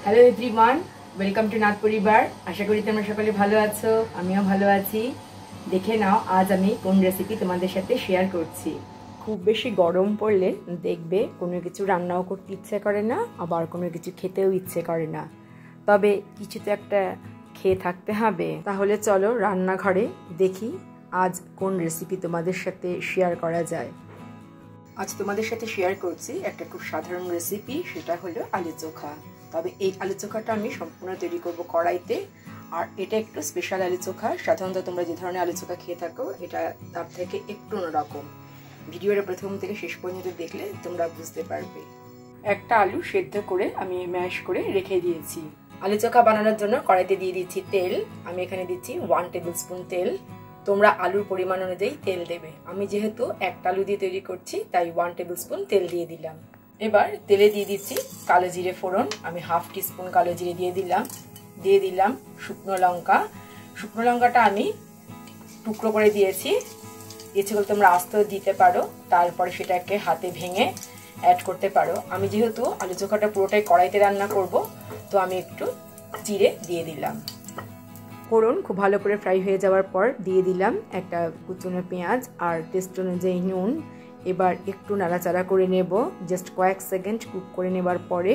Hello everyone, welcome to Nath পরিবার। আশা করি তোমরা সকলে ভালো আছো, আমিও ভালো আছি। দেখে নাও আজ আমি কোন রেসিপি তোমাদের সাথে শেয়ার করছি। খুব বেশি গরম পড়লে দেখবে কোনো কিছু রান্নাও করতে ইচ্ছে করে না, আবার কোনো কিছু খেতেও ইচ্ছে করে না। তবে কিছু তো একটা খেয়ে থাকতে হবে। তাহলে চলো রান্নাঘরে দেখি আজ কোন রেসিপি তোমাদের সাথে শেয়ার করা যায়। আজ তোমাদের সাথে শেয়ার করছি একটা খুব সাধারণ রেসিপি, সেটা হলো আলু চোখা। তবে এই আলু চোখাটা আমি সম্পূর্ণ তৈরি করব কড়াইতে। আর এটা একটু স্পেশাল আলু চোখা। সাধারণত তোমরা যে ধরনের আলু চোখা খেয়ে থাকো, এটা তার থেকে একটু অন্যরকম। ভিডিওটা প্রথম থেকে শেষ পর্যন্ত দেখলে তোমরা বুঝতে পারবে। একটা আলু সেদ্ধ করে আমি ম্যাশ করে রেখে দিয়েছি। আলু চোখা বানানোর জন্য কড়াইতে দিয়ে দিচ্ছি তেল। আমি এখানে দিচ্ছি 1 টেবিল স্পুন তেল। তোমরা আলুর পরিমাণ অনুযায়ী তেল দেবে। আমি যেহেতু একটা আলু দিয়ে তৈরি করছি, তাই 1 টেবিল স্পুন তেল দিয়ে দিলাম। এবার তেলে দিয়ে দিচ্ছি কালো জিরে ফোড়ন। আমি 1/2 টিস্পুন কালো জিরে দিয়ে দিলাম শুকনো লঙ্কা। শুকনো লঙ্কাটা আমি টুকরো করে দিয়েছি। ইচ্ছে করলে তোমরা আস্তেও দিতে পারো, তারপরে সেটাকে হাতে ভেঙে অ্যাড করতে পারো। আমি যেহেতু আলু চোখাটা পুরোটাই কড়াইতে রান্না করব, তো আমি একটু জিরে দিয়ে দিলাম। ফোড়ন খুব ভালো করে ফ্রাই হয়ে যাওয়ার পর দিয়ে দিলাম একটা কুচনো পেঁয়াজ আর টেস্ট অনুযায়ী নুন। এবার একটু নাড়াচাড়া করে নেব। জাস্ট কয়েক সেকেন্ড কুক করে নেবার পরে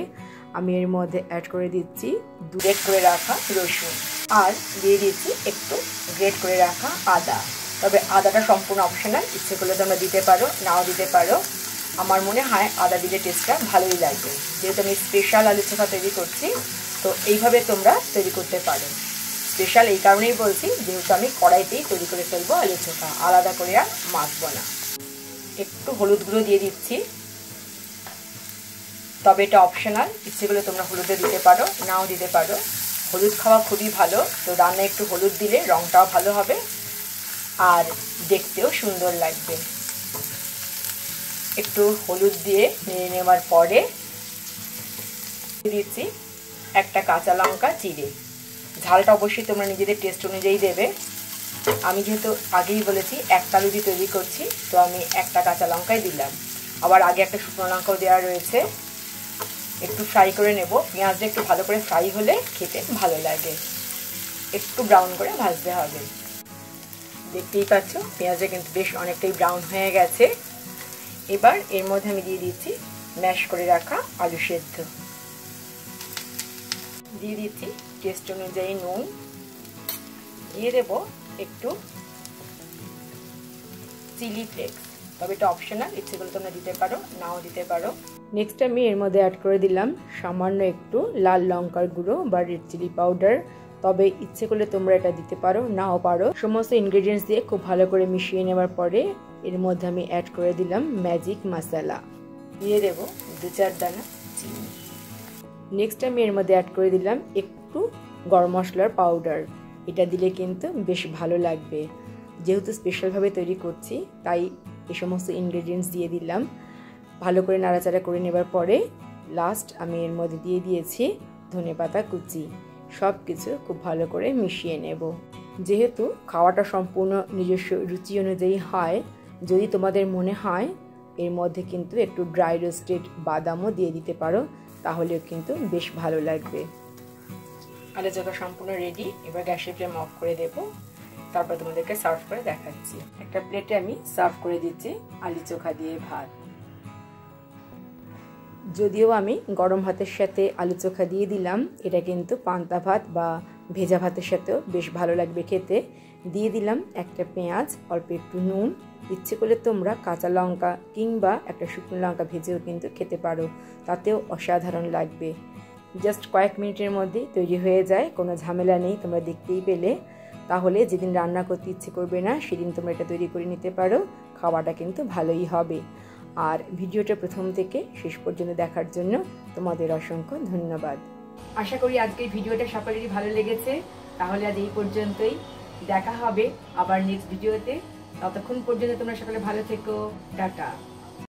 আমি এর মধ্যে অ্যাড করে দিচ্ছি গ্রেট করে রাখা রসুন, আর দিয়ে দিচ্ছি একটু গ্রেট করে রাখা আদা। তবে আদাটা সম্পূর্ণ অপশনাল, ইচ্ছে করলে তোমরা দিতে পারো, নাও দিতে পারো। আমার মনে হয় আদা দিলে টেস্টটা ভালোই লাগবে। যেহেতু আমি স্পেশাল আলু চোখা তৈরি করছি, তো এইভাবে তোমরা তৈরি করতে পারো। স্পেশাল এই কারণেই বলছি, যেহেতু আমি কড়াইতেই তৈরি করে ফেলবো আলু চোখা, আলাদা করে আর মাখবো না। একটু হলুদ গুঁড়ো দিয়ে দিচ্ছি, তবে এটা অপশনাল, ইচ্ছে করলে তোমরা হলুদে দিতে পারো, নাও দিতে পারো। হলুদ খাওয়া খুবই ভালো, তো রান্নায় একটু হলুদ দিলে রঙটাও ভালো হবে আর দেখতেও সুন্দর লাগবে। একটু হলুদ দিয়ে নেড়ে নেওয়ার পরে দিচ্ছি একটা কাঁচা লঙ্কা চিড়ে। ঝালটা অবশ্যই তোমরা নিজেদের টেস্ট অনুযায়ী দেবে। আমি যেহেতু আগেই বলেছি একটা আলু দিয়ে তৈরি করছি, তো আমি একটা কাঁচা লঙ্কাই দিলাম। আবার আগে একটা শুকনো লঙ্কাও দেওয়া রয়েছে। একটু ফ্রাই করে নেব। পেঁয়াজটা একটু ভালো করে ফ্রাই হলে খেতে ভালো লাগে। একটু ব্রাউন করে ভাজতে হবে। দেখতেই পাচ্ছ পেঁয়াজটা কিন্তু বেশ অনেকটাই ব্রাউন হয়ে গেছে। এবার এর মধ্যে আমি দিয়ে দিচ্ছি ম্যাশ করে রাখা আলু সেদ্ধ। দিয়ে দিচ্ছি টেস্ট অনুযায়ী নুন। দিয়ে দেব একটু চিলি ফ্লেক্স, তবে এটা অপশনাল, ইচ্ছে করলে তোমরা দিতে পারো, নাও দিতে পারো। নেক্সট আমি এর মধ্যে অ্যাড করে দিলাম সামান্য একটু লাল লঙ্কার গুঁড়ো বা রেড চিলি পাউডার। তবে ইচ্ছে করলে তোমরা এটা দিতে পারো, নাও পারো। সমস্ত ইনগ্রেডিয়েন্টস দিয়ে খুব ভালো করে মিশিয়ে নেওয়ার পরে এর মধ্যে আমি অ্যাড করে দিলাম ম্যাজিক মশলা। দিয়ে দেব 2-4 দানা চিনি। নেক্সট আমি এর মধ্যে অ্যাড করে দিলাম একটু গরম মশলার পাউডার। এটা দিলে কিন্তু বেশ ভালো লাগবে। যেহেতু স্পেশালভাবে তৈরি করছি, তাই এই সমস্ত ইনগ্রেডিয়েন্টস দিয়ে দিলাম। ভালো করে নাড়াচাড়া করে নেবার পরে লাস্ট আমি এর মধ্যে দিয়ে দিয়েছি ধনেপাতা কুচি। সব কিছু খুব ভালো করে মিশিয়ে নেব। যেহেতু খাওয়াটা সম্পূর্ণ নিজস্ব রুচি অনুযায়ী হয়, যদি তোমাদের মনে হয় এর মধ্যে কিন্তু একটু ড্রাই রোস্টেড বাদামও দিয়ে দিতে পারো, তাহলেও কিন্তু বেশ ভালো লাগবে। আলু চোখা সম্পূর্ণ রেডি। এবার গ্যাসের ফ্লেম অফ করে দেব, তারপর তোমাদেরকে সার্ভ করে দেখাচ্ছি। একটা প্লেটে আমি সার্ভ করে দিচ্ছি আলু চোখা দিয়ে ভাত। যদিও আমি গরম ভাতের সাথে আলু চোখা দিয়ে দিলাম, এটা কিন্তু পান্তা ভাত বা ভেজা ভাতের সাথেও বেশ ভালো লাগবে খেতে। দিয়ে দিলাম একটা পেঁয়াজ, অল্প একটু নুন। ইচ্ছে করলে তোমরা কাঁচা লঙ্কা কিংবা একটা শুকনো লঙ্কা ভেজেও কিন্তু খেতে পারো, তাতেও অসাধারণ লাগবে। জাস্ট কয়েক মিনিটের মধ্যেই তৈরি হয়ে যায়, কোনো ঝামেলা নেই, তোমরা দেখতেই পেলে। তাহলে যেদিন রান্না করতে ইচ্ছে করবে না, সেদিন তোমরা এটা তৈরি করে নিতে পারো। খাওয়াটা কিন্তু ভালোই হবে। আর ভিডিওটা প্রথম থেকে শেষ পর্যন্ত দেখার জন্য তোমাদের অসংখ্য ধন্যবাদ। আশা করি আজকের ভিডিওটা সকলেরই ভালো লেগেছে। তাহলে আজ এই পর্যন্তই। দেখা হবে আবার নেক্সট ভিডিওতে। ততক্ষণ পর্যন্ত তোমরা সকলে ভালো থেকো। টাটা।